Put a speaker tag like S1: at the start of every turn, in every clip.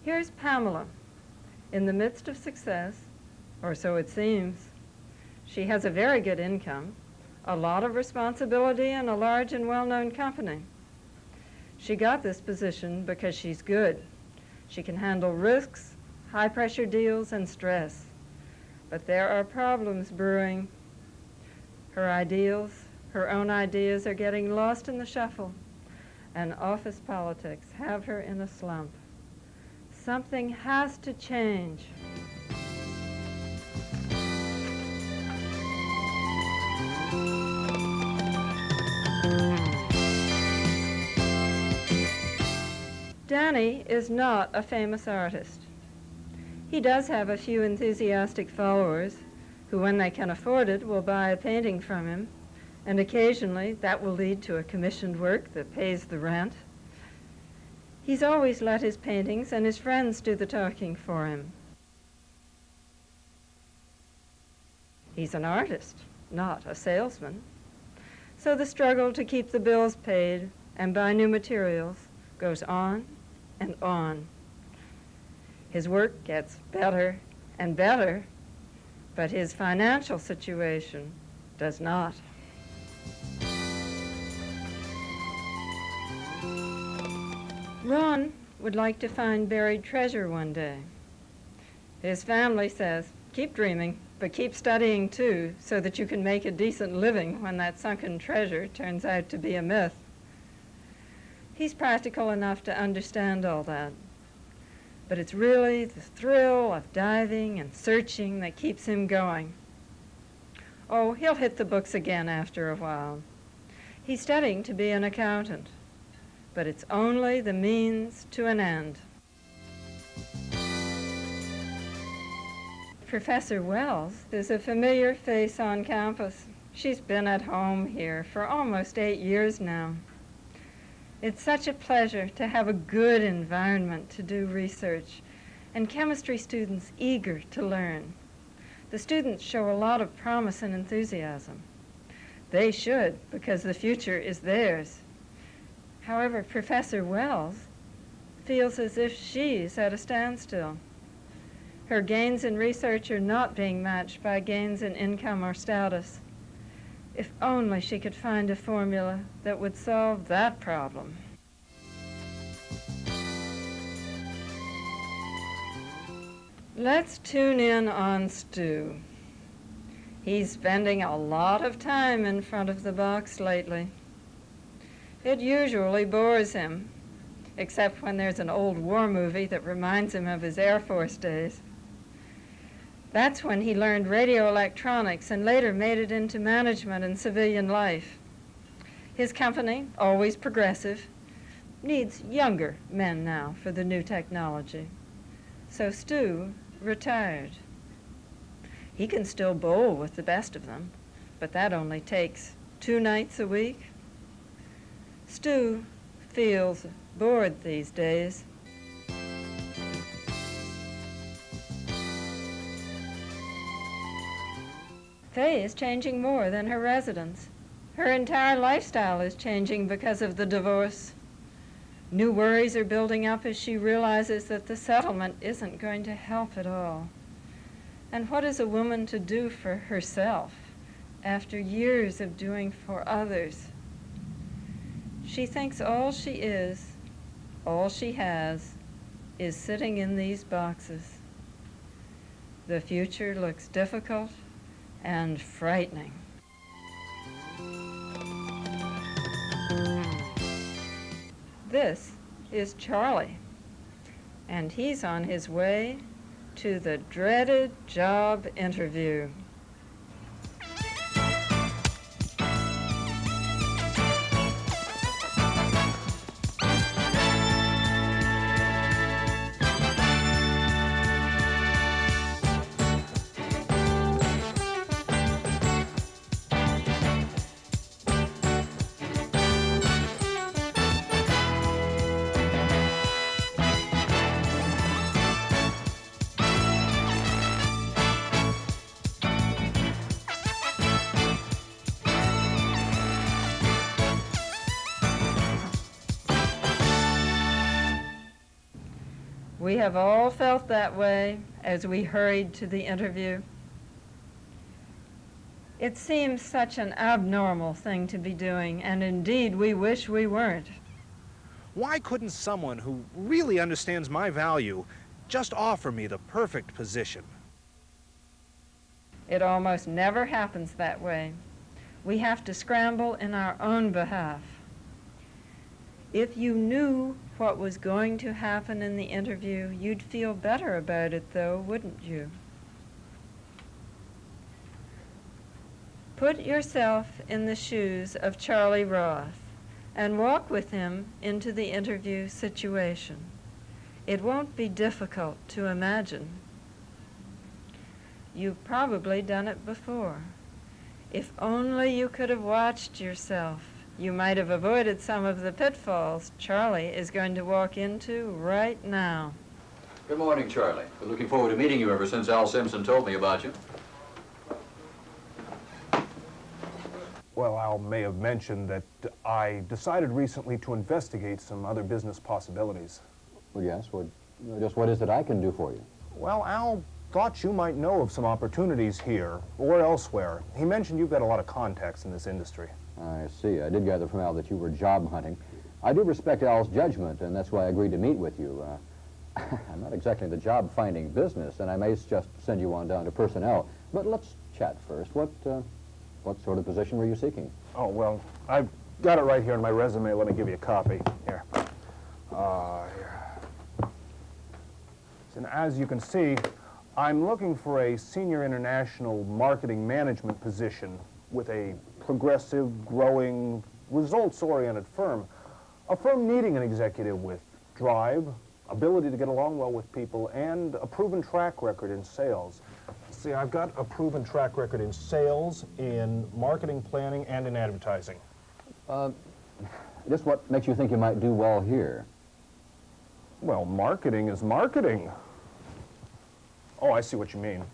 S1: Here's Pamela, in the midst of success, or so it seems. She has a very good income, a lot of responsibility, and a large and well-known company. She got this position because she's good. She can handle risks, high-pressure deals, and stress. But there are problems brewing. Her ideals, her own ideas, are getting lost in the shuffle, and office politics have her in a slump. Something has to change. Danny is not a famous artist. He does have a few enthusiastic followers who, when they can afford it, will buy a painting from him, and occasionally that will lead to a commissioned work that pays the rent. He's always let his paintings and his friends do the talking for him. He's an artist, not a salesman. So the struggle to keep the bills paid and buy new materials goes on and on. His work gets better and better, but his financial situation does not. Ron would like to find buried treasure one day. His family says, keep dreaming, but keep studying too, so that you can make a decent living when that sunken treasure turns out to be a myth. He's practical enough to understand all that, but it's really the thrill of diving and searching that keeps him going. Oh, he'll hit the books again after a while. He's studying to be an accountant, but it's only the means to an end. Professor Wells is a familiar face on campus. She's been at home here for almost 8 years now. It's such a pleasure to have a good environment to do research, and chemistry students eager to learn. The students show a lot of promise and enthusiasm. They should, because the future is theirs. However, Professor Wells feels as if she's at a standstill. Her gains in research are not being matched by gains in income or status. If only she could find a formula that would solve that problem. Let's tune in on Stu. He's spending a lot of time in front of the box lately. It usually bores him, except when there's an old war movie that reminds him of his Air Force days. That's when he learned radio electronics and later made it into management and civilian life. His company, always progressive, needs younger men now for the new technology. So Stu retired. He can still bowl with the best of them, but that only takes 2 nights a week. Stu feels bored these days. Faye is changing more than her residence. Her entire lifestyle is changing because of the divorce. New worries are building up as she realizes that the settlement isn't going to help at all. And what is a woman to do for herself after years of doing for others? She thinks all she is, all she has, is sitting in these boxes. The future looks difficult and frightening. This is Charlie, and he's on his way to the dreaded job interview. We have all felt that way as we hurried to the interview. It seems such an abnormal thing to be doing, and indeed we wish we weren't.
S2: Why couldn't someone who really understands my value just offer me the perfect position?
S1: It almost never happens that way. We have to scramble in our own behalf. If you knew what was going to happen in the interview, you'd feel better about it, though, wouldn't you? Put yourself in the shoes of Charlie Roth and walk with him into the interview situation. It won't be difficult to imagine. You've probably done it before. If only you could have watched yourself, you might have avoided some of the pitfalls Charlie is going to walk into right now.
S3: Good morning, Charlie. Been looking forward to meeting you ever since Al Simpson told me about you.
S4: Well, Al may have mentioned that I decided recently to investigate some other business possibilities.
S3: Well, yes. Just what is it I can do for you?
S4: Well, Al thought you might know of some opportunities here or elsewhere. He mentioned you've got a lot of contacts in this industry.
S3: I see. I did gather from Al that you were job hunting. I do respect Al's judgment, and that's why I agreed to meet with you. I'm not exactly the job-finding business, and I may just send you on down to personnel. But let's chat first. What sort of position were you seeking?
S4: Oh, well, I've got it right here in my resume. Let me give you a copy. Here. Here. And as you can see, I'm looking for a senior international marketing management position with a progressive, growing, results-oriented firm. A firm needing an executive with drive, ability to get along well with people, and a proven track record in sales. See, I've got a proven track record in sales, in marketing planning, and in advertising.
S3: Just what makes you think you might do well here?
S4: Well, marketing is marketing. Oh, I see what you mean.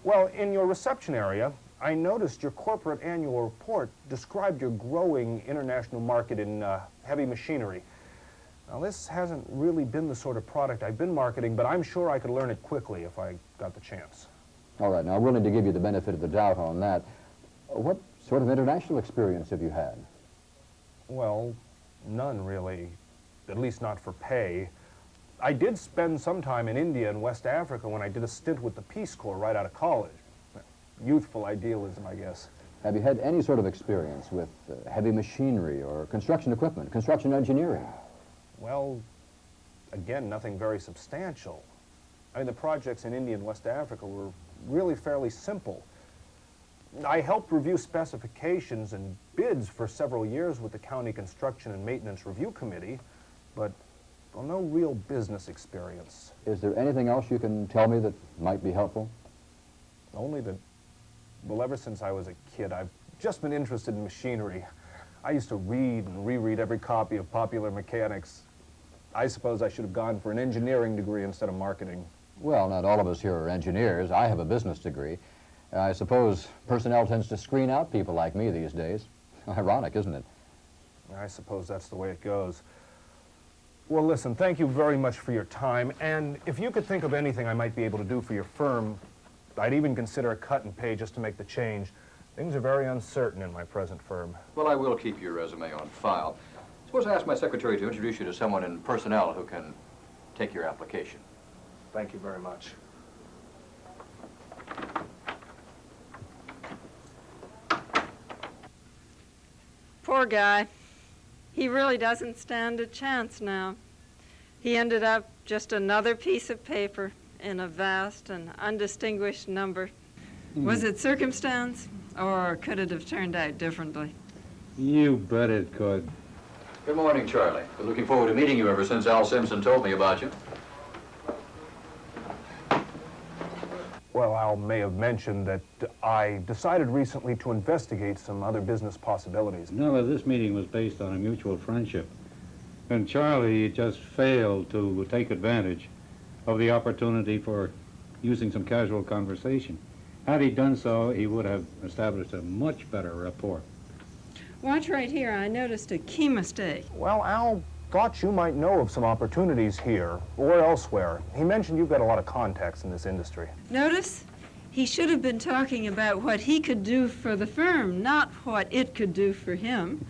S4: Well, in your reception area, I noticed your corporate annual report described your growing international market in heavy machinery. Now, this hasn't really been the sort of product I've been marketing, but I'm sure I could learn it quickly if I got the chance.
S3: All right. Now, I'm willing to give you the benefit of the doubt on that. What sort of international experience have you had?
S4: Well, none really, at least not for pay. I did spend some time in India and West Africa when I did a stint with the Peace Corps right out of college. Youthful idealism, I guess.
S3: Have you had any sort of experience with heavy machinery or construction equipment, construction engineering?
S4: Well, again, nothing very substantial. I mean, the projects in India and West Africa were really fairly simple. I helped review specifications and bids for several years with the County Construction and Maintenance Review Committee, but well, no real business experience.
S3: Is there anything else you can tell me that might be helpful?
S4: Only that, well, ever since I was a kid, I've just been interested in machinery. I used to read and reread every copy of Popular Mechanics. I suppose I should have gone for an engineering degree instead of marketing.
S3: Well, not all of us here are engineers. I have a business degree. I suppose personnel tends to screen out people like me these days. Ironic, isn't it?
S4: I suppose that's the way it goes. Well, listen, thank you very much for your time, and if you could think of anything I might be able to do for your firm, I'd even consider a cut in pay just to make the change. Things are very uncertain in my present firm.
S3: Well, I will keep your resume on file. Suppose I ask my secretary to introduce you to someone in personnel who can take your application.
S4: Thank you very much.
S1: Poor guy. He really doesn't stand a chance now. He ended up just another piece of paper in a vast and undistinguished number. Was it circumstance, or could it have turned out differently?
S5: You bet it could.
S3: Good morning, Charlie. Been looking forward to meeting you ever since Al Simpson told me about you.
S4: Well, Al may have mentioned that I decided recently to investigate some other business possibilities.
S5: Nella, this meeting was based on a mutual friendship. And Charlie just failed to take advantage of the opportunity for using some casual conversation. Had he done so, he would have established a much better rapport.
S1: Watch right here. I noticed a key mistake.
S4: Well, Al thought you might know of some opportunities here or elsewhere. He mentioned you've got a lot of contacts in this industry.
S1: Notice? He should have been talking about what he could do for the firm, not what it could do for him.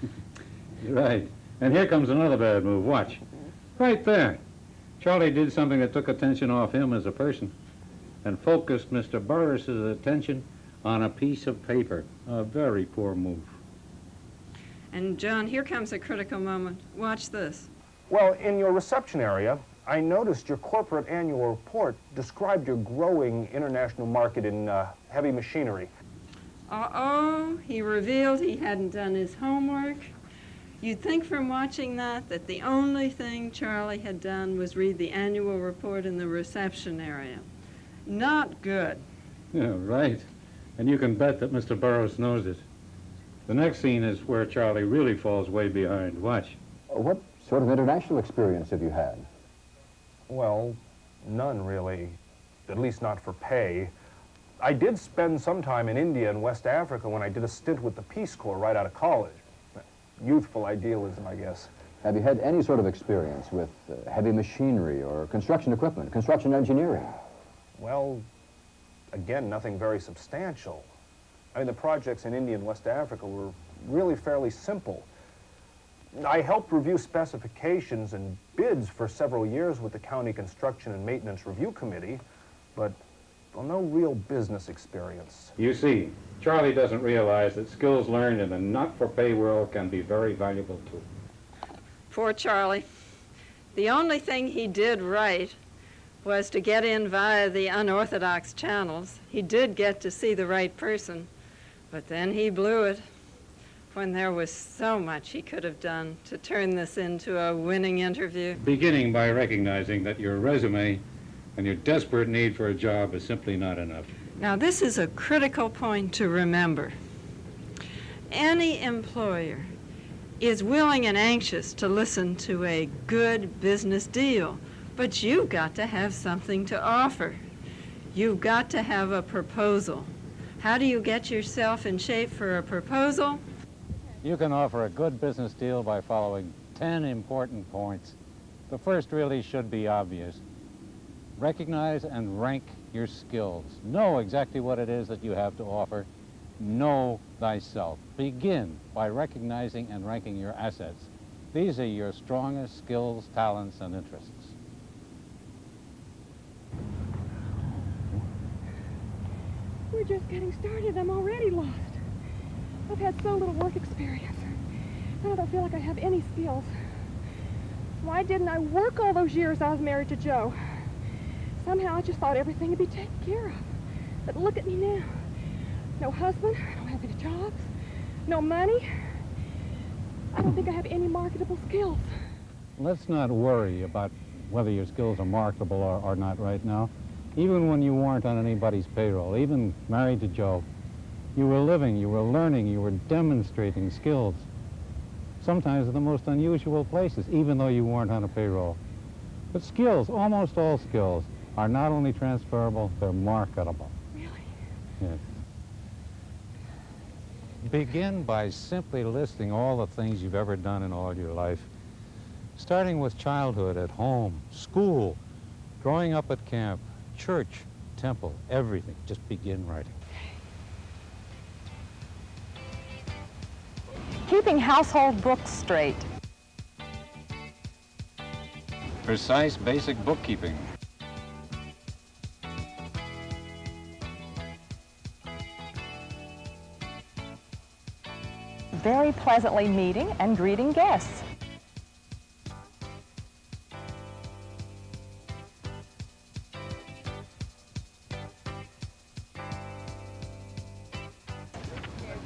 S5: Right. And here comes another bad move. Watch. Right there. Charlie did something that took attention off him as a person and focused Mr. Burris's attention on a piece of paper. A very poor move.
S1: And, John, here comes a critical moment. Watch this.
S4: Well, in your reception area, I noticed your corporate annual report described your growing international market in heavy machinery.
S1: Uh-oh, he revealed he hadn't done his homework. You'd think from watching that the only thing Charlie had done was read the annual report in the reception area. Not good.
S5: Yeah, right. And you can bet that Mr. Burris knows it. The next scene is where Charlie really falls way behind. Watch.
S3: What sort of international experience have you had?
S4: Well, none really, at least not for pay. I did spend some time in India and West Africa when I did a stint with the Peace Corps right out of college. Youthful idealism, I guess.
S3: Have you had any sort of experience with heavy machinery or construction equipment, construction engineering?
S4: Well, again, nothing very substantial. I mean, the projects in India and West Africa were really fairly simple. I helped review specifications and bids for several years with the County Construction and Maintenance Review Committee, but well, no real business experience.
S5: You see, Charlie doesn't realize that skills learned in the not-for-pay world can be very valuable too.
S1: Poor Charlie. The only thing he did right was to get in via the unorthodox channels. He did get to see the right person, but then he blew it when there was so much he could have done to turn this into a winning interview.
S5: Beginning by recognizing that your resume and your desperate need for a job is simply not enough.
S1: Now, this is a critical point to remember. Any employer is willing and anxious to listen to a good business deal, but you've got to have something to offer. You've got to have a proposal. How do you get yourself in shape for a proposal?
S5: You can offer a good business deal by following 10 important points. The first really should be obvious. Recognize and rank your skills. Know exactly what it is that you have to offer. Know thyself. Begin by recognizing and ranking your assets. These are your strongest skills, talents, and interests.
S6: We're just getting started. I'm already lost. I've had so little work experience. I don't feel like I have any skills. Why didn't I work all those years I was married to Joe? Somehow I just thought everything would be taken care of. But look at me now. No husband, I don't have any jobs, no money. I don't think I have any marketable skills.
S5: Let's not worry about whether your skills are marketable or not right now. Even when you weren't on anybody's payroll, even married to Joe, you were living, you were learning, you were demonstrating skills. Sometimes in the most unusual places, even though you weren't on a payroll. But skills, almost all skills, are not only transferable, they're marketable.
S6: Really?
S5: Yes. Begin by simply listing all the things you've ever done in all your life. Starting with childhood, at home, school, growing up at camp, church, temple, everything. Just begin writing.
S7: Keeping household books straight.
S5: Precise, basic bookkeeping.
S7: Very pleasantly meeting and greeting guests.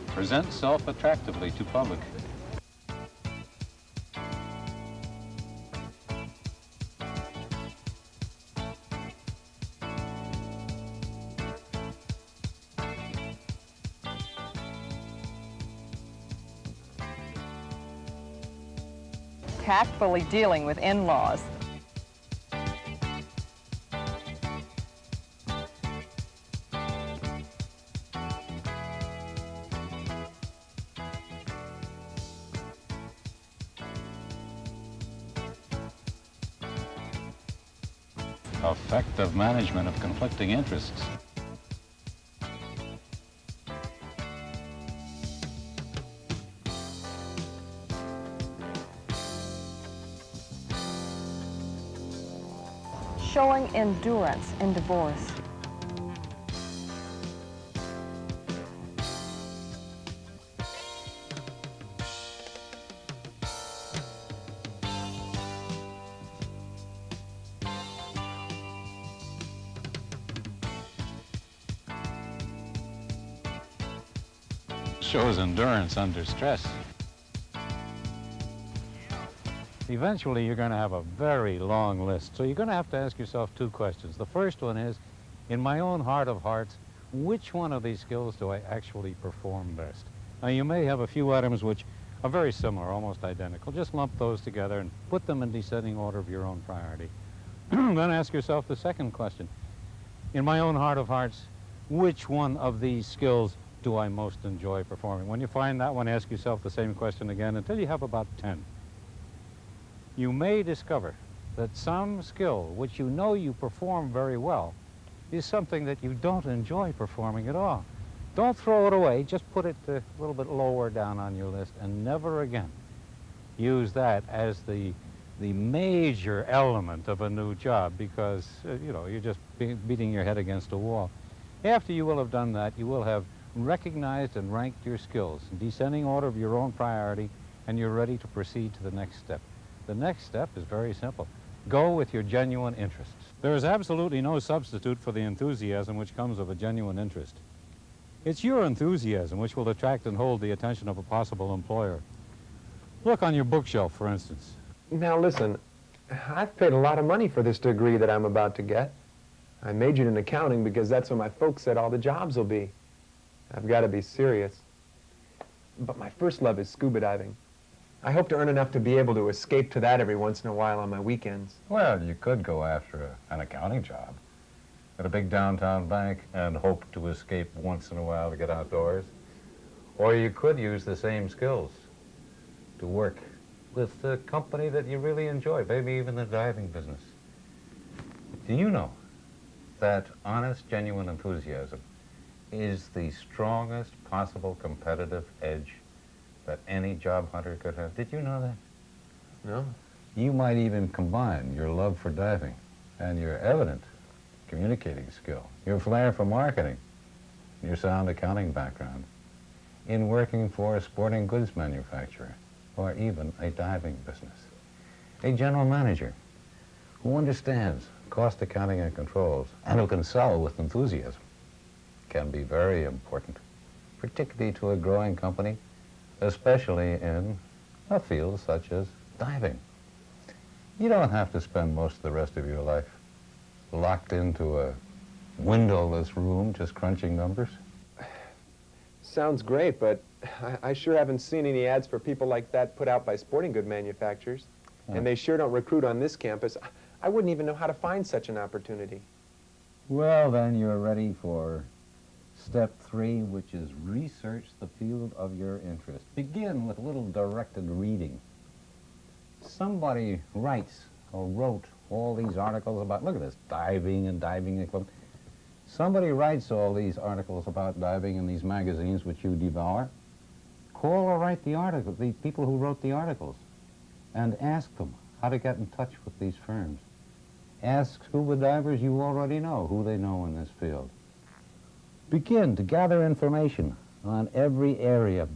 S5: Present self attractively to public.
S7: Tactfully dealing with in-laws.
S5: effective management of conflicting interests.
S7: Showing endurance in divorce.
S5: Shows endurance under stress. Eventually, you're going to have a very long list. So you're going to have to ask yourself two questions. The first one is, in my own heart of hearts, which one of these skills do I actually perform best? Now, you may have a few items which are very similar, almost identical. Just lump those together and put them in descending order of your own priority. Then ask yourself the second question. In my own heart of hearts, which one of these skills do I most enjoy performing? When you find that one, ask yourself the same question again until you have about 10. You may discover that some skill which you know you perform very well is something that you don't enjoy performing at all. Don't throw it away, just put it a little bit lower down on your list and never again use that as the major element of a new job because, you know, you're just beating your head against a wall. After you will have done that, you will have recognized and ranked your skills in descending order of your own priority, and you're ready to proceed to the next step. The next step is very simple. Go with your genuine interests. There is absolutely no substitute for the enthusiasm which comes of a genuine interest. It's your enthusiasm which will attract and hold the attention of a possible employer. Look on your bookshelf, for instance.
S8: Now listen, I've paid a lot of money for this degree that I'm about to get. I majored in accounting because that's where my folks said all the jobs will be. I've got to be serious. But my first love is scuba diving. I hope to earn enough to be able to escape to that every once in a while on my weekends.
S5: Well, you could go after an accounting job at a big downtown bank and hope to escape once in a while to get outdoors. Or you could use the same skills to work with the company that you really enjoy, maybe even the diving business. Do you know that honest, genuine enthusiasm is the strongest possible competitive edge that any job hunter could have? Did you know that?
S8: No.
S5: You might even combine your love for diving and your evident communicating skill, your flair for marketing, your sound accounting background, in working for a sporting goods manufacturer or even a diving business. A general manager who understands cost accounting and controls and who can sell with enthusiasm can be very important, particularly to a growing company, especially in a field such as diving. You don't have to spend most of the rest of your life locked into a windowless room just crunching numbers.
S8: Sounds great, but I sure haven't seen any ads for people like that put out by sporting good manufacturers. And they sure don't recruit on this campus. I wouldn't even know how to find such an opportunity.
S5: Well, then you're ready for step 3, which is research the field of your interest. Begin with a little directed reading. Somebody writes or wrote all these articles about, look at this, diving and diving equipment. Somebody writes all these articles about diving in these magazines which you devour. Call or write the article, the people who wrote the articles, and ask them how to get in touch with these firms. Ask scuba divers you already know who they know in this field. Begin to gather information on every area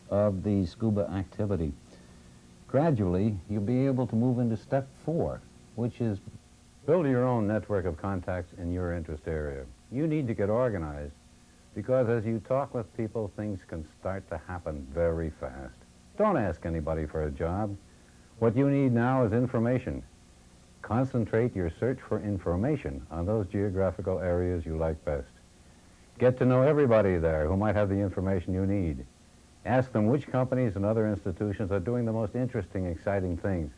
S5: of the scuba activity. Gradually, you'll be able to move into step 4, which is build your own network of contacts in your interest area. You need to get organized because as you talk with people, things can start to happen very fast. Don't ask anybody for a job. What you need now is information. Concentrate your search for information on those geographical areas you like best. Get to know everybody there who might have the information you need. Ask them which companies and other institutions are doing the most interesting, exciting things,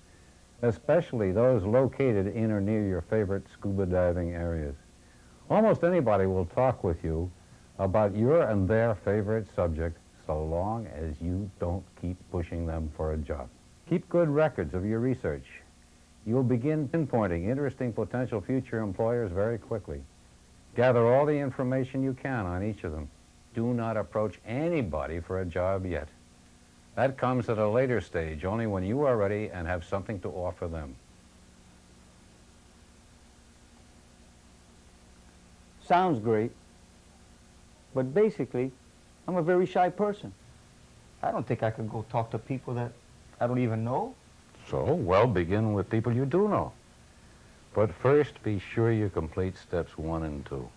S5: especially those located in or near your favorite scuba diving areas. Almost anybody will talk with you about your and their favorite subject so long as you don't keep pushing them for a job. Keep good records of your research. You'll begin pinpointing interesting potential future employers very quickly. Gather all the information you can on each of them. Do not approach anybody for a job yet. That comes at a later stage, only when you are ready and have something to offer them.
S9: Sounds great, but basically, I'm a very shy person. I don't think I could go talk to people that I don't even know.
S5: So, well, begin with people you do know. But first, be sure you complete steps 1 and 2.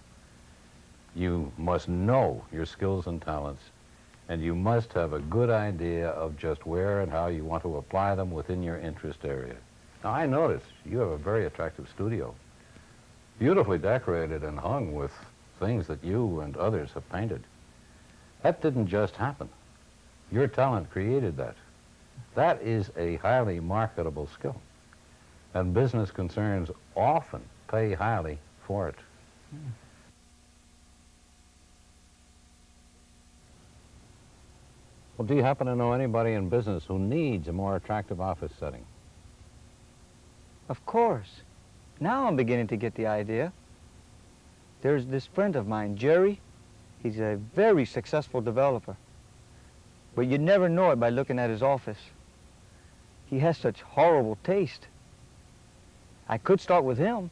S5: You must know your skills and talents, and you must have a good idea of just where and how you want to apply them within your interest area. Now, I notice you have a very attractive studio, beautifully decorated and hung with things that you and others have painted. That didn't just happen. Your talent created that. That is a highly marketable skill, and business concerns often pay highly for it. Well, do you happen to know anybody in business who needs a more attractive office setting?
S9: Of course. Now I'm beginning to get the idea. There's this friend of mine, Jerry. He's a very successful developer. But you'd never know it by looking at his office. He has such horrible taste. I could start with him.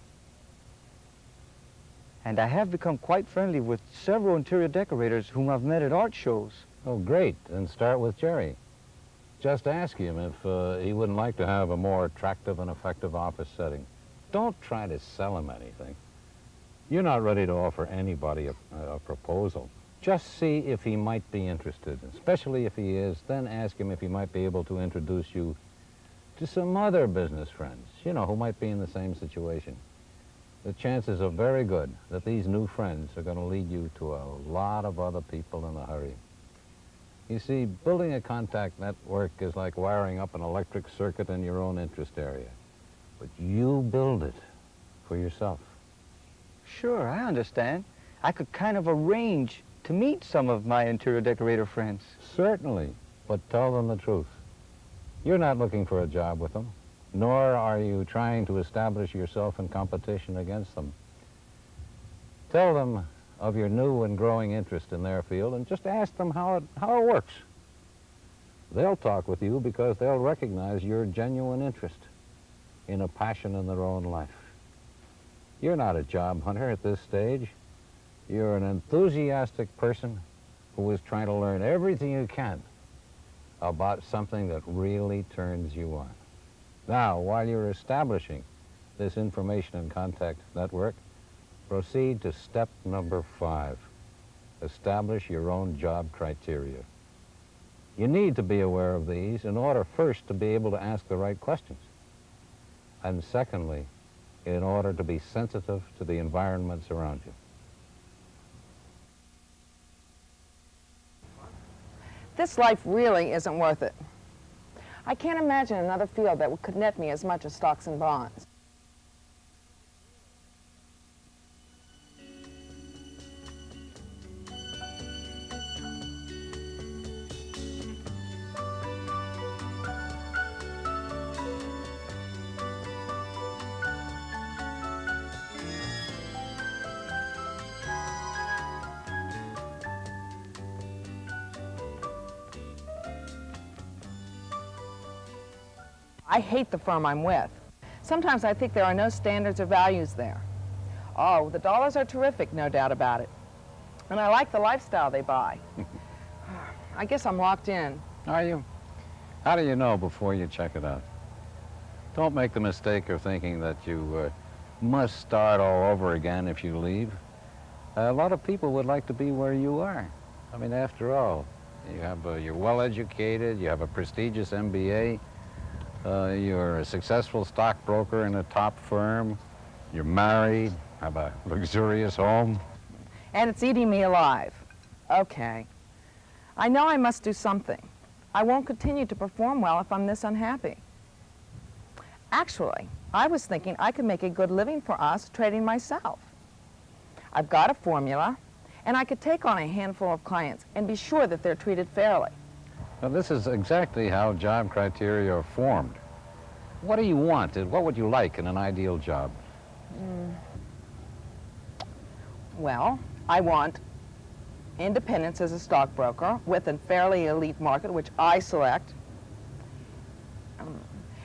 S9: And I have become quite friendly with several interior decorators whom I've met at art shows.
S5: Oh, great. Then start with Jerry. Just ask him if he wouldn't like to have a more attractive and effective office setting. Don't try to sell him anything. You're not ready to offer anybody a proposal. Just see if he might be interested. Especially if he is, then ask him if he might be able to introduce you to some other business friends, you know, who might be in the same situation. The chances are very good that these new friends are going to lead you to a lot of other people in a hurry. You see, building a contact network is like wiring up an electric circuit in your own interest area. But you build it for yourself.
S9: Sure, I understand. I could kind of arrange to meet some of my interior decorator friends.
S5: Certainly, but tell them the truth. You're not looking for a job with them, nor are you trying to establish yourself in competition against them. Tell them of your new and growing interest in their field and just ask them how it works. They'll talk with you because they'll recognize your genuine interest in a passion in their own life. You're not a job hunter at this stage. You're an enthusiastic person who is trying to learn everything you can about something that really turns you on. Now, while you're establishing this information and contact network, proceed to step number 5. Establish your own job criteria. You need to be aware of these in order first to be able to ask the right questions, and secondly, in order to be sensitive to the environments around you.
S10: This life really isn't worth it. I can't imagine another field that could net me as much as stocks and bonds. I hate the firm I'm with. Sometimes I think there are no standards or values there. Oh, the dollars are terrific, no doubt about it. And I like the lifestyle they buy. I guess I'm locked in.
S5: Are you? How do you know before you check it out? Don't make the mistake of thinking that you must start all over again if you leave. A lot of people would like to be where you are. I mean, after all, you're well-educated, you have a prestigious MBA, you're a successful stockbroker in a top firm, you're married, have a luxurious home.
S10: And it's eating me alive. Okay. I know I must do something. I won't continue to perform well if I'm this unhappy. Actually, I was thinking I could make a good living for us trading myself. I've got a formula, and I could take on a handful of clients and be sure that they're treated fairly.
S5: Now, this is exactly how job criteria are formed. What do you want? And what would you like in an ideal job?
S10: Well, I want independence as a stockbroker with a fairly elite market, which I select.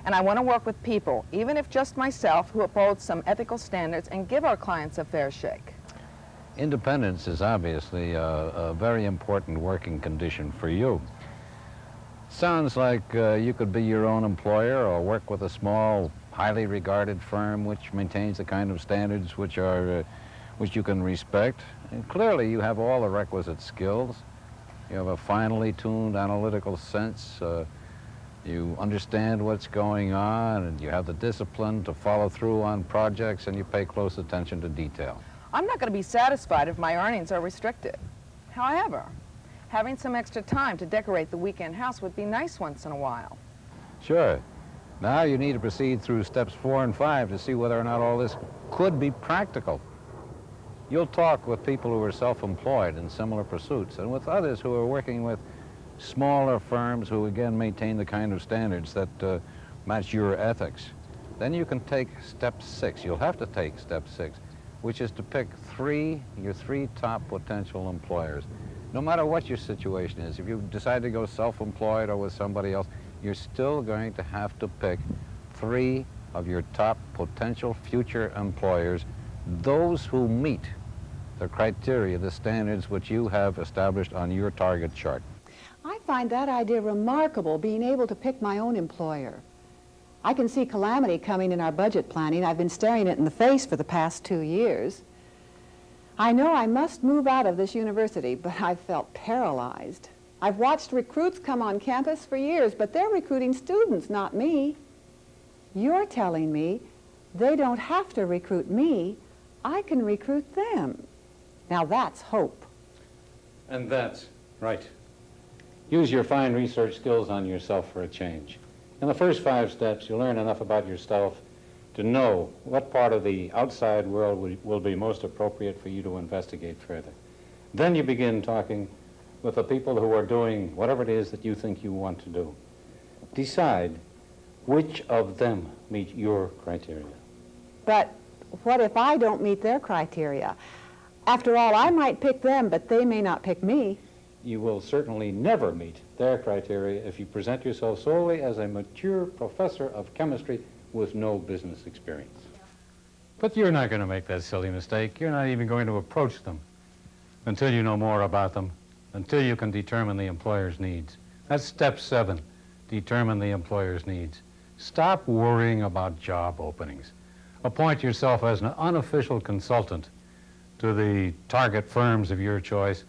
S10: And I want to work with people, even if just myself, who uphold some ethical standards and give our clients a fair shake.
S5: Independence is obviously a very important working condition for you. Sounds like you could be your own employer or work with a small, highly regarded firm which maintains the kind of standards which you can respect. And clearly you have all the requisite skills. You have a finely tuned analytical sense. You understand what's going on, and you have the discipline to follow through on projects, and you pay close attention to detail.
S10: I'm not going to be satisfied if my earnings are restricted. However, having some extra time to decorate the weekend house would be nice once in a while.
S5: Sure. Now you need to proceed through steps 4 and 5 to see whether or not all this could be practical. You'll talk with people who are self-employed in similar pursuits, and with others who are working with smaller firms who, again, maintain the kind of standards that match your ethics. Then you can take step 6. You'll have to take step 6, which is to pick your three top potential employers. No matter what your situation is, if you decide to go self-employed or with somebody else, you're still going to have to pick 3 of your top potential future employers, those who meet the criteria, the standards which you have established on your target chart.
S11: I find that idea remarkable, being able to pick my own employer. I can see calamity coming in our budget planning. I've been staring it in the face for the past 2 years. I know I must move out of this university, but I've felt paralyzed. I've watched recruits come on campus for years, but they're recruiting students, not me. You're telling me they don't have to recruit me. I can recruit them. Now that's hope.
S5: And that's right. Use your fine research skills on yourself for a change. In the first 5 steps, you'll learn enough about yourself to know what part of the outside world will be most appropriate for you to investigate further. Then you begin talking with the people who are doing whatever it is that you think you want to do. Decide which of them meet your criteria.
S11: But what if I don't meet their criteria? After all, I might pick them, but they may not pick me.
S5: You will certainly never meet their criteria if you present yourself solely as a mature professor of chemistry with no business experience. But you're not going to make that silly mistake. You're not even going to approach them until you know more about them, until you can determine the employer's needs. That's step 7, determine the employer's needs. Stop worrying about job openings. Appoint yourself as an unofficial consultant to the target firms of your choice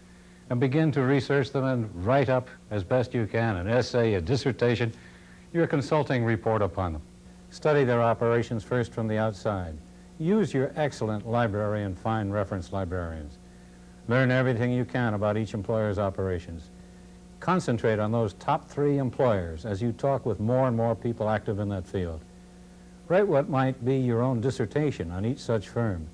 S5: and begin to research them and write up as best you can an essay, a dissertation, your consulting report upon them. Study their operations first from the outside. Use your excellent library and fine reference librarians. Learn everything you can about each employer's operations. Concentrate on those top 3 employers as you talk with more and more people active in that field. Write what might be your own dissertation on each such firm,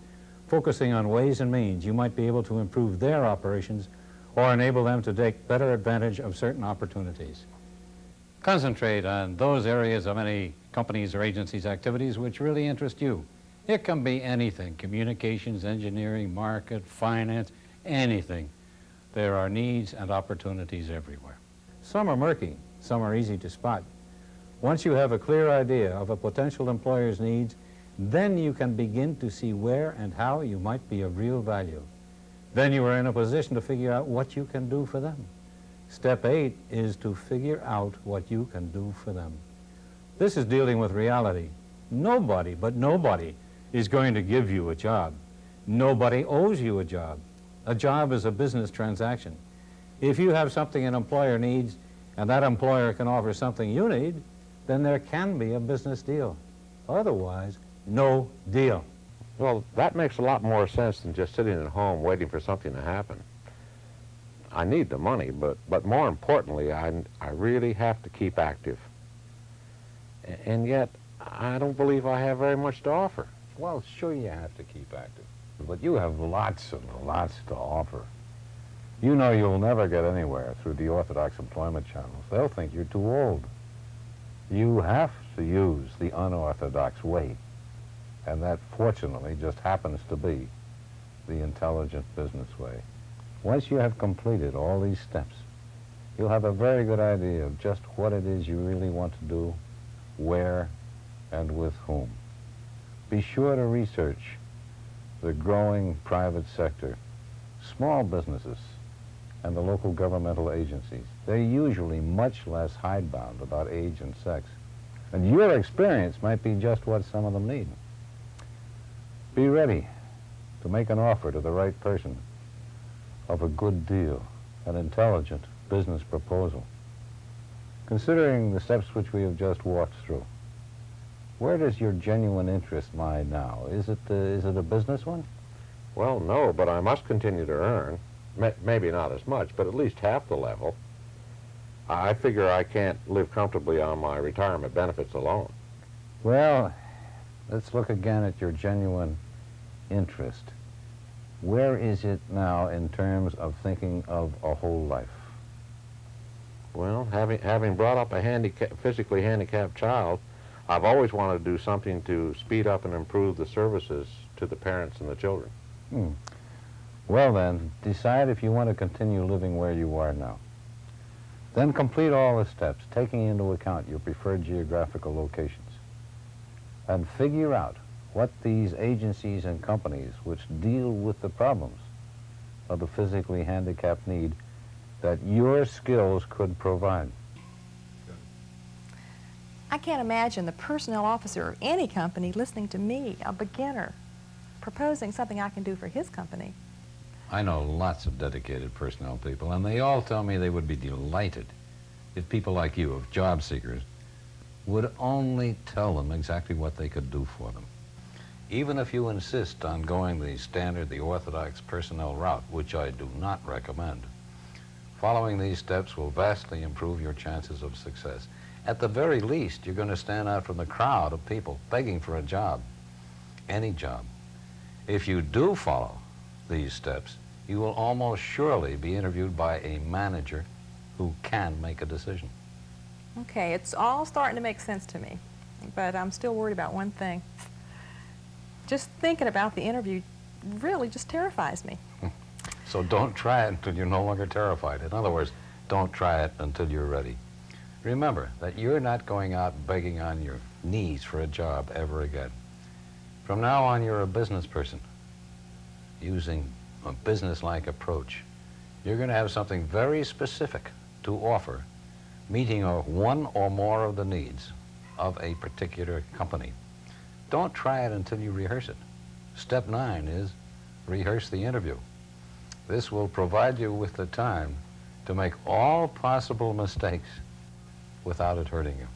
S5: focusing on ways and means you might be able to improve their operations or enable them to take better advantage of certain opportunities. Concentrate on those areas of any company's or agency's activities which really interest you. It can be anything, communications, engineering, market, finance, anything. There are needs and opportunities everywhere. Some are murky, some are easy to spot. Once you have a clear idea of a potential employer's needs, then you can begin to see where and how you might be of real value. Then you are in a position to figure out what you can do for them. Step 8 is to figure out what you can do for them. This is dealing with reality. Nobody, but nobody, is going to give you a job. Nobody owes you a job. A job is a business transaction. If you have something an employer needs and that employer can offer something you need, then there can be a business deal. Otherwise, no deal.
S12: Well, that makes a lot more sense than just sitting at home waiting for something to happen. I need the money, but more importantly, I really have to keep active. And yet, I don't believe I have very much to offer.
S5: Well, sure you have to keep active, but you have lots and lots to offer. You know you'll never get anywhere through the orthodox employment channels. They'll think you're too old. You have
S12: to use the unorthodox way. And that, fortunately, just happens to be the intelligent business way. Once you have completed all these steps, you'll have a very good idea of just what it is you really want to do, where, and with whom. Be sure to research the growing private sector, small businesses, and the local governmental agencies. They're usually much less hidebound about age and sex. And your experience might be just what some of them need. Be ready to make an offer to the right person of a good deal, an intelligent business proposal. Considering the steps which we have just walked through, where does your genuine interest lie now? Is it a business one? Well, no, but I must continue to earn. Maybe not as much, but at least half the level. I figure I can't live comfortably on my retirement benefits alone.
S3: Well, let's look again at your genuine interest. Where is it now in terms of thinking of a whole life?
S12: Well, having brought up a physically handicapped child, I've always wanted to do something to speed up and improve the services to the parents and the children.
S3: Well then, decide if you want to continue living where you are now. Then complete all the steps, taking into account your preferred geographical locations. And figure out what these agencies and companies which deal with the problems of the physically handicapped need that your skills could provide.
S7: I can't imagine the personnel officer or any company listening to me, a beginner, proposing something I can do for his company.
S13: I know lots of dedicated personnel people, and they all tell me they would be delighted if people like you, of job seekers, would only tell them exactly what they could do for them. Even if you insist on going the standard, the orthodox personnel route, which I do not recommend, following these steps will vastly improve your chances of success. At the very least, you're going to stand out from the crowd of people begging for a job, any job. If you do follow these steps, you will almost surely be interviewed by a manager who can make a decision.
S7: Okay, it's all starting to make sense to me, but I'm still worried about one thing. Just thinking about the interview really just terrifies me.
S13: So don't try it until you're no longer terrified. In other words, don't try it until you're ready. Remember that you're not going out begging on your knees for a job ever again. From now on, you're a business person using a business-like approach. You're going to have something very specific to offer, meeting one or more of the needs of a particular company. Don't try it until you rehearse it. Step 9 is rehearse the interview. This will provide you with the time to make all possible mistakes without it hurting you.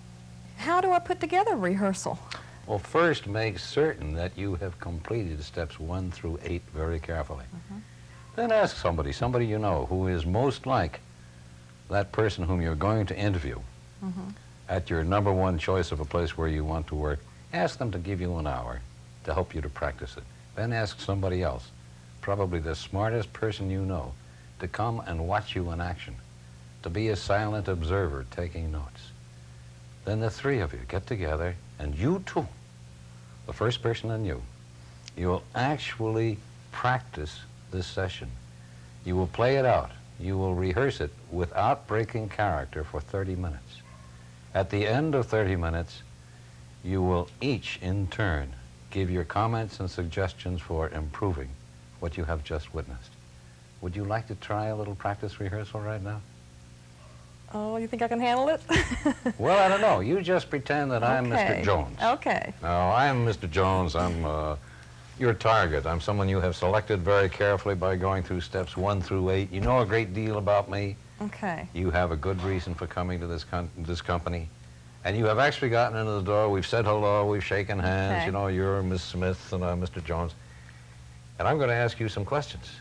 S7: How do I put together a rehearsal?
S13: Well, first make certain that you have completed steps 1 through 8 very carefully. Then ask somebody you know who is most like that person whom you're going to interview at your #1 choice of a place where you want to work. Ask them to give you an hour to help you to practice it. Then ask somebody else, probably the smartest person you know, to come and watch you in action, to be a silent observer taking notes. Then the 3 of you get together, and you two, the first person and you will actually practice this session. You will play it out. You will rehearse it without breaking character for 30 minutes. At the end of 30 minutes, you will each, in turn, give your comments and suggestions for improving what you have just witnessed. Would you like to try a little practice rehearsal right now?
S7: Oh, you think I can handle it?
S13: Well, I don't know. You just pretend that I'm Mr. Jones.
S7: Okay.
S13: No, I'm Mr. Jones. I'm your target. I'm someone you have selected very carefully by going through steps 1 through 8. You know a great deal about me.
S7: Okay.
S13: You have a good reason for coming to this company. And you have actually gotten into the door. We've said hello. We've shaken hands.
S7: Okay.
S13: You know, you're Miss Smith and I'm Mr. Jones. And I'm going to ask you some questions.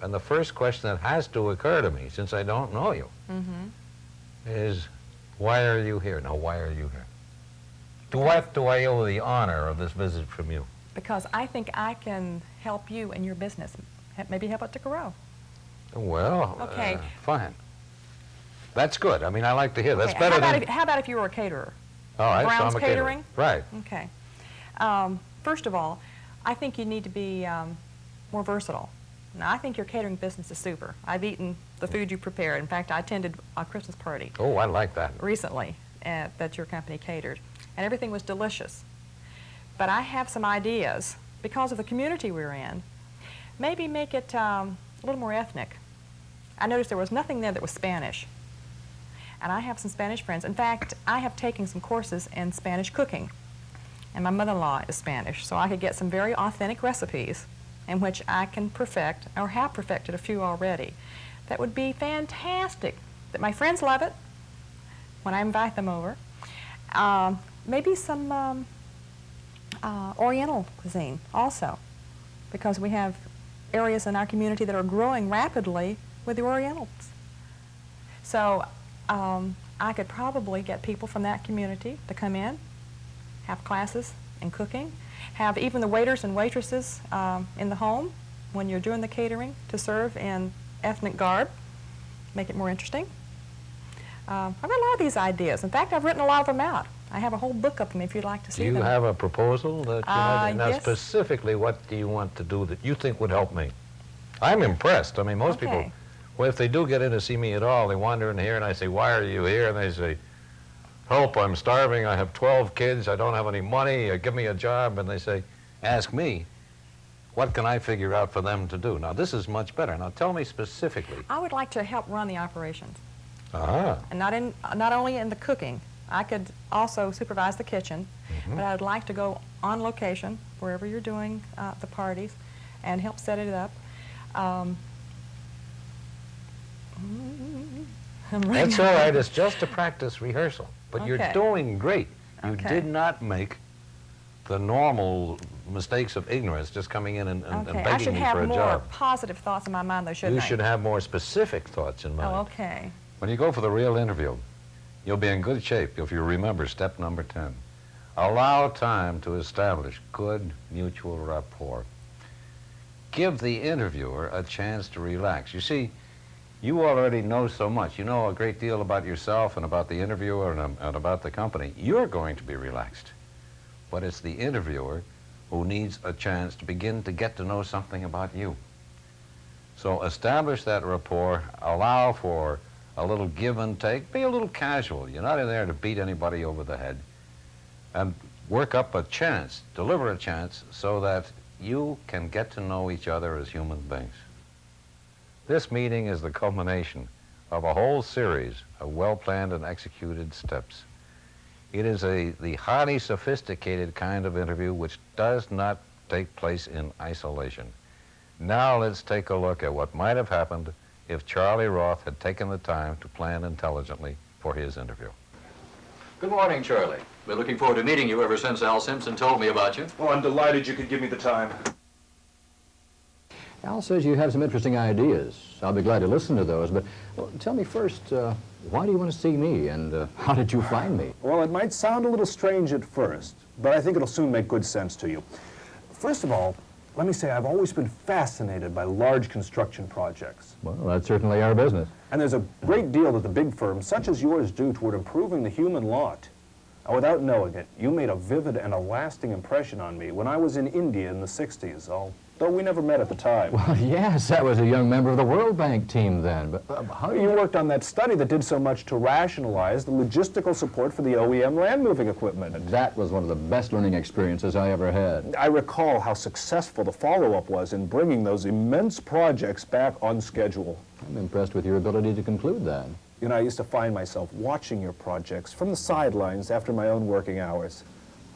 S13: And the first question that has to occur to me, since I don't know you, is, why are you here? Now, why are you here? To what do I owe the honor of this visit from you?
S7: Because I think I can help you and your business, maybe help it to grow.
S13: Well,
S7: Okay.
S13: Fine. That's good. I mean, I like to hear. That's
S7: Okay,
S13: better than...
S7: How about if you were a caterer?
S13: All right, so
S7: Brown's
S13: I'm a caterer.
S7: Catering?
S13: Right.
S7: Okay. First of all, I think you need to be more versatile. Now, I think your catering business is super. I've eaten the food you prepared. In fact, I attended a Christmas party
S13: Oh, I like that.
S7: recently that your company catered, and everything was delicious. But I have some ideas, because of the community we're in, maybe make it a little more ethnic. I noticed there was nothing there that was Spanish. And I have some Spanish friends. In fact, I have taken some courses in Spanish cooking. And my mother-in-law is Spanish, so I could get some very authentic recipes in which I can perfect, or have perfected a few already. That would be fantastic. That my friends love it when I invite them over. Maybe some Oriental cuisine also, because we have areas in our community that are growing rapidly with the Orientals. So I could probably get people from that community to come in, have classes in cooking, have even the waiters and waitresses in the home when you're doing the catering to serve in ethnic garb, make it more interesting. I've got a lot of these ideas. In fact, I've written a lot of them out. I have a whole book of them if you'd like to see
S13: Do
S7: them.
S13: you have a proposal that you have? Now,
S7: yes.
S13: specifically, what do you want to do that you think would help me? I'm impressed. I mean, most people, well, if they do get in to see me at all, they wander in here and I say, why are you here? And they say, help, I'm starving, I have 12 kids, I don't have any money, give me a job. And they say, ask me, what can I figure out for them to do? Now, this is much better. Now, tell me specifically.
S7: I would like to help run the operations.
S13: Uh-huh.
S7: And not only in the cooking. I could also supervise the kitchen, but I would like to go on location, wherever you're doing the parties, and help set it up.
S13: That's all right. It's just a practice rehearsal. But you're
S7: Okay.
S13: doing great. You
S7: Okay.
S13: did not make the normal mistakes of ignorance, just coming in and
S7: Okay, I
S13: begging
S7: should
S13: me
S7: have
S13: for a
S7: more
S13: job.
S7: positive thoughts in my mind, though, shouldn't
S13: You
S7: I?
S13: should have more specific thoughts in mind.
S7: Oh, okay.
S13: When you go for the real interview, you'll be in good shape if you remember step number 10. Allow time to establish good mutual rapport. Give the interviewer a chance to relax. You see, you already know so much. You know a great deal about yourself and about the interviewer and about the company. You're going to be relaxed. But it's the interviewer who needs a chance to begin to get to know something about you. So establish that rapport, allow for a little give and take, be a little casual. You're not in there to beat anybody over the head. And work up a chance, deliver a chance, so that you can get to know each other as human beings. This meeting is the culmination of a whole series of well-planned and executed steps. It is the highly sophisticated kind of interview which does not take place in isolation. Now let's take a look at what might have happened if Charlie Roth had taken the time to plan intelligently for his interview.
S3: Good morning, Charlie. Been looking forward to meeting you ever since Al Simpson told me about you.
S4: Well, I'm delighted you could give me the time.
S3: Al says you have some interesting ideas. I'll be glad to listen to those, but well, tell me first, why do you want to see me, and how did you find me?
S4: Well, it might sound a little strange at first, but I think it'll soon make good sense to you. First of all, let me say I've always been fascinated by large construction projects.
S3: Well, that's certainly our business.
S4: And there's a great deal that the big firms, such as yours, do toward improving the human lot. Now, without knowing it, you made a vivid and a lasting impression on me when I was in India in the 60s, although we never met at the time.
S3: Well, yes, I was a young member of the World Bank team then, but how do
S4: You worked on that study that did so much to rationalize the logistical support for the OEM land-moving equipment.
S3: That was one of the best learning experiences I ever had.
S4: I recall how successful the follow-up was in bringing those immense projects back on schedule.
S3: I'm impressed with your ability to conclude that.
S4: You know, I used to find myself watching your projects from the sidelines after my own working hours.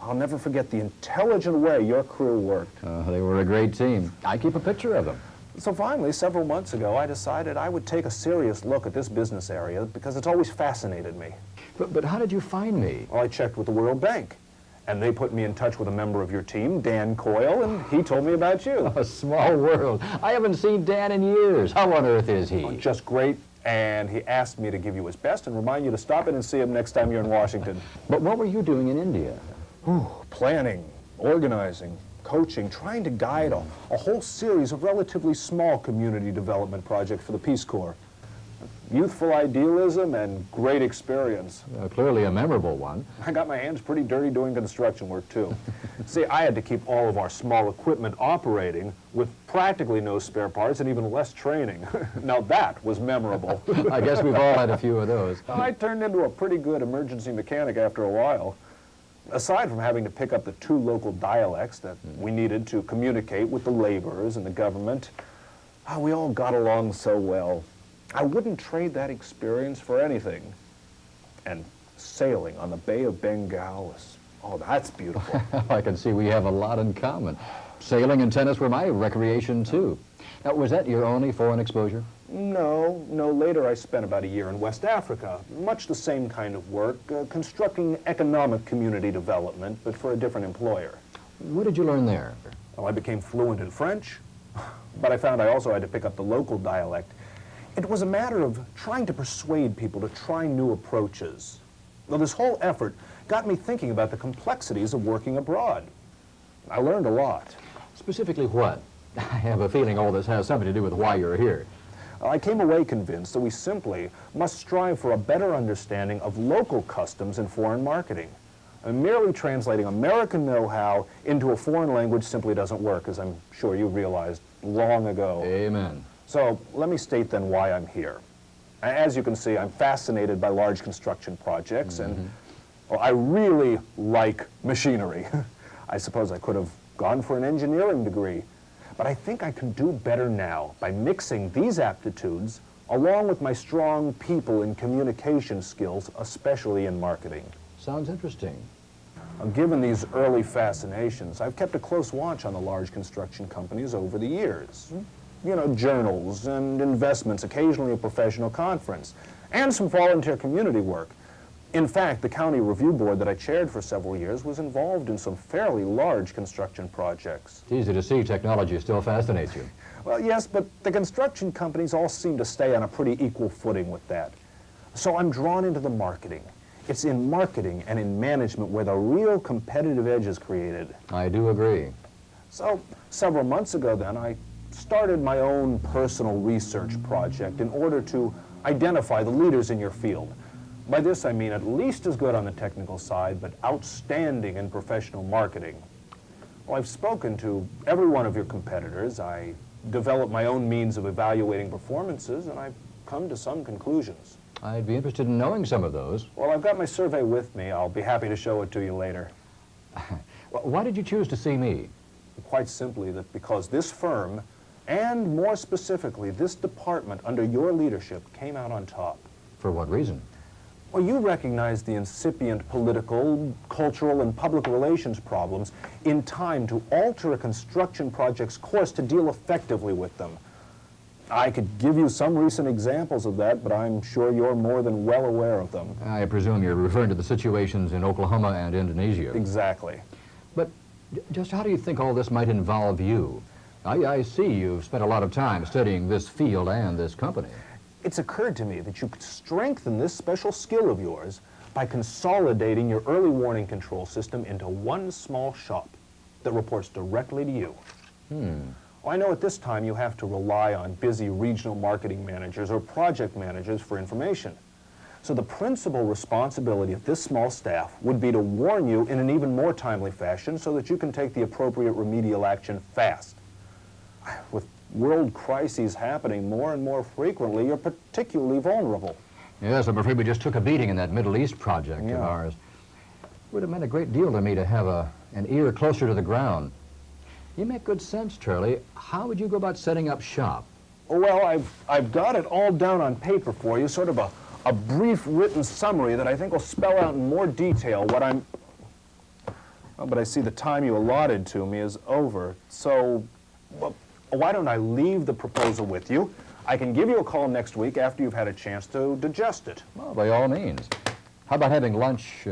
S4: I'll never forget the intelligent way your crew worked.
S3: They were a great team. I keep a picture of them.
S4: So finally, several months ago, I decided I would take a serious look at this business area because it's always fascinated me.
S3: But how did you find me?
S4: Well, I checked with the World Bank, and they put me in touch with a member of your team, Dan Coyle, and he told me about you.
S3: A small world. I haven't seen Dan in years. How on earth is he?
S4: Oh, just great. And he asked me to give you his best and remind you to stop in and see him next time you're in Washington.
S3: But what were you doing in India?
S4: Planning, organizing, coaching, trying to guide a whole series of relatively small community development projects for the Peace Corps. Youthful idealism and great experience.
S3: Clearly a memorable one.
S4: I got my hands pretty dirty doing construction work, too. See, I had to keep all of our small equipment operating with practically no spare parts and even less training. Now that was memorable.
S3: I guess we've all had a few of those.
S4: I turned into a pretty good emergency mechanic after a while. Aside from having to pick up the 2 local dialects that we needed to communicate with the laborers and the government, we all got along so well. I wouldn't trade that experience for anything. And sailing on the Bay of Bengal is, oh, that's beautiful.
S3: I can see we have a lot in common. Sailing and tennis were my recreation, too. Now, was that your only foreign exposure?
S4: No. Later I spent about a year in West Africa. Much the same kind of work, constructing economic community development, but for a different employer.
S3: What did you learn there?
S4: Well, I became fluent in French, but I found I also had to pick up the local dialect. It was a matter of trying to persuade people to try new approaches. Well, this whole effort got me thinking about the complexities of working abroad. I learned a lot.
S3: Specifically what? I have a feeling all this has something to do with why you're here.
S4: I came away convinced that we simply must strive for a better understanding of local customs in foreign marketing. Merely translating American know-how into a foreign language simply doesn't work, as I'm sure you realized long ago.
S3: Amen.
S4: So let me state then why I'm here. As you can see, I'm fascinated by large construction projects, and well, I really like machinery. I suppose I could have gone for an engineering degree, but I think I can do better now by mixing these aptitudes along with my strong people and communication skills, especially in marketing.
S3: Sounds interesting.
S4: Given these early fascinations, I've kept a close watch on the large construction companies over the years. You know, journals and investments, occasionally a professional conference, and some volunteer community work. In fact, the county review board that I chaired for several years was involved in some fairly large construction projects.
S3: It's easy to see technology still fascinates you.
S4: Well, yes, but the construction companies all seem to stay on a pretty equal footing with that. So I'm drawn into the marketing. It's in marketing and in management where the real competitive edge is created.
S3: I do agree.
S4: So several months ago then, I started my own personal research project in order to identify the leaders in your field. By this I mean at least as good on the technical side, but outstanding in professional marketing. Well, I've spoken to every one of your competitors. I developed my own means of evaluating performances, and I've come to some conclusions.
S3: I'd be interested in knowing some of those.
S4: Well, I've got my survey with me. I'll be happy to show it to you later.
S3: Why did you choose to see me?
S4: Quite simply that because this firm, and more specifically, this department under your leadership came out on top.
S3: For what reason?
S4: Well, you recognize the incipient political, cultural, and public relations problems in time to alter a construction project's course to deal effectively with them. I could give you some recent examples of that, but I'm sure you're more than well aware of them.
S3: I presume you're referring to the situations in Oklahoma and Indonesia.
S4: Exactly.
S3: But just how do you think all this might involve you? I see you've spent a lot of time studying this field and this company.
S4: It's occurred to me that you could strengthen this special skill of yours by consolidating your early warning control system into one small shop that reports directly to you. Well, I know at this time you have to rely on busy regional marketing managers or project managers for information. So the principal responsibility of this small staff would be to warn you in an even more timely fashion so that you can take the appropriate remedial action fast. With world crises happening more and more frequently, you're particularly vulnerable.
S3: Yes, I'm afraid we just took a beating in that Middle East project of ours. It would have meant a great deal to me to have an ear closer to the ground. You make good sense, Charlie. How would you go about setting up shop?
S4: Well, I've got it all down on paper for you, sort of a brief written summary that I think will spell out in more detail what I'm... Oh, but I see the time you allotted to me is over, so... Well, why don't I leave the proposal with you? I can give you a call next week after you've had a chance to digest it.
S3: Well, by all means. How about having lunch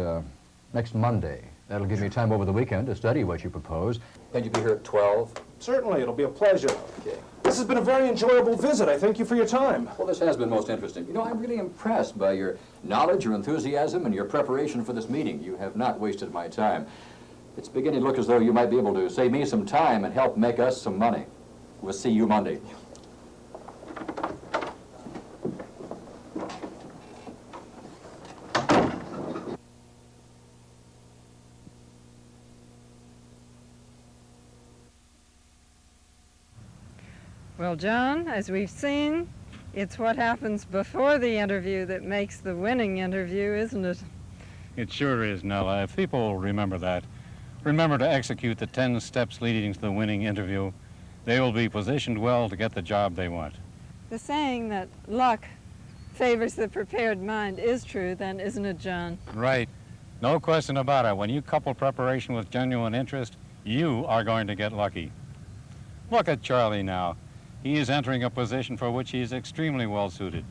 S3: next Monday? That'll give me time over the weekend to study what you propose. Can you be here at 12?
S4: Certainly, it'll be a pleasure.
S3: Okay.
S4: This has been a very enjoyable visit. I thank you for your time.
S3: Well, this has been most interesting. You know, I'm really impressed by your knowledge, your enthusiasm, and your preparation for this meeting. You have not wasted my time. It's beginning to look as though you might be able to save me some time and help make us some money. We'll see you Monday.
S1: Well, John, as we've seen, it's what happens before the interview that makes the winning interview, isn't it?
S5: It sure is, Nella. If people remember that, remember to execute the 10 steps leading to the winning interview, they will be positioned well to get the job they want.
S1: The saying that luck favors the prepared mind is true, then, isn't it, John?
S5: Right. No question about it. When you couple preparation with genuine interest, you are going to get lucky. Look at Charlie now. He is entering a position for which he is extremely well suited.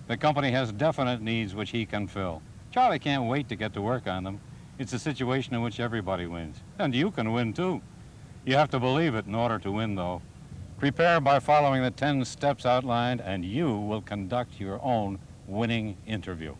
S5: The company has definite needs which he can fill. Charlie can't wait to get to work on them. It's a situation in which everybody wins. And you can win, too. You have to believe it in order to win, though. Prepare by following the 10 steps outlined, and you will conduct your own winning interview.